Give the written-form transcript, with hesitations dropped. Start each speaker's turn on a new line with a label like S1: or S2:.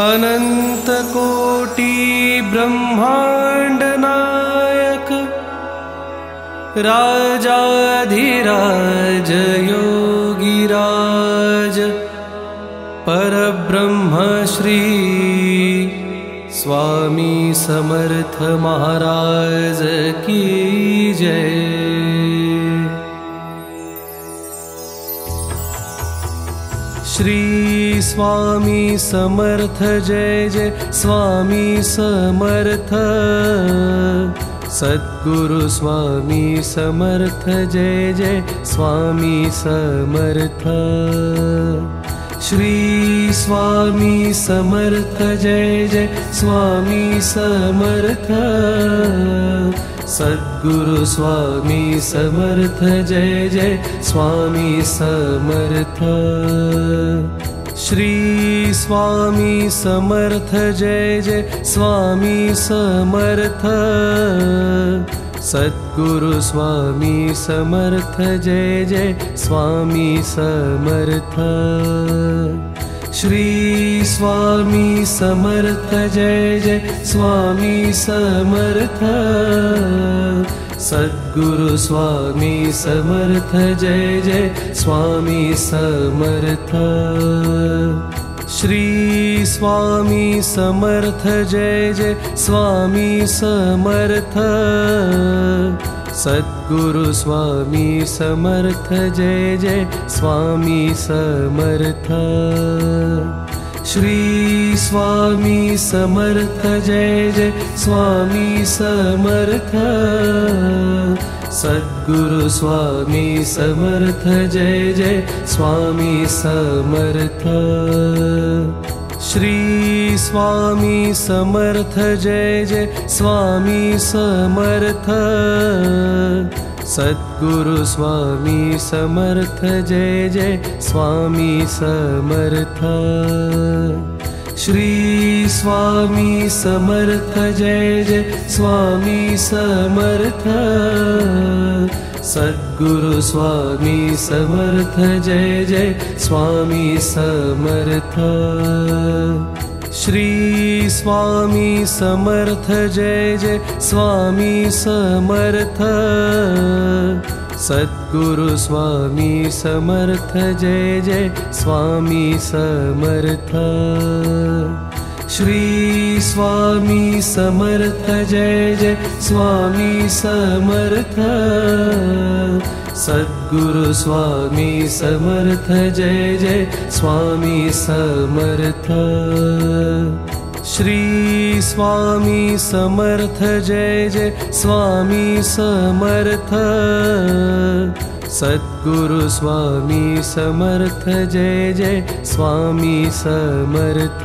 S1: अनंत कोटि ब्रह्मांड नायक राजाधिराज योगिराज परब्रह्म श्री स्वामी समर्थ महाराज की जय। श्री स्वामी समर्थ जय जय स्वामी समर्थ। सद्गुरु स्वामी समर्थ जय जय स्वामी समर्थ। श्री स्वामी समर्थ जय जय स्वामी समर्थ। सद्गुरु स्वामी समर्थ जय जय स्वामी समर्थ। श्री स्वामी समर्थ जय जय स्वामी समर्थ। सद्गुरु स्वामी समर्थ जय जय स्वामी समर्थ। श्री स्वामी समर्थ जय जय स्वामी समर्थ। सद्गुरु स्वामी समर्थ जय जय स्वामी समर्थ। श्री स्वामी समर्थ जय जय स्वामी समर्थ। सद्गुरु स्वामी समर्थ जय जय स्वामी समर्थ। श्री स्वामी समर्थ जय जय स्वामी समर्थ। सद्गुरु स्वामी समर्थ जय जय स्वामी समर्थ। श्री स्वामी समर्थ जय जय स्वामी समर्थ। सद्गुरु स्वामी समर्थ जय जय स्वामी समर्थ। श्री स्वामी समर्थ जय जय स्वामी समर्थ। सद्गुरु स्वामी समर्थ जय जय स्वामी समर्थ। श्री स्वामी समर्थ जय जय स्वामी समर्थ। सद्गुरु स्वामी समर्थ जय जय स्वामी समर्थ। श्री स्वामी समर्थ जय जय स्वामी समर्थ। सद्गुरु स्वामी समर्थ जय जय स्वामी समर्थ। श्री स्वामी समर्थ जय जय स्वामी समर्थ। सद्गुरु स्वामी समर्थ जय जय स्वामी समर्थ।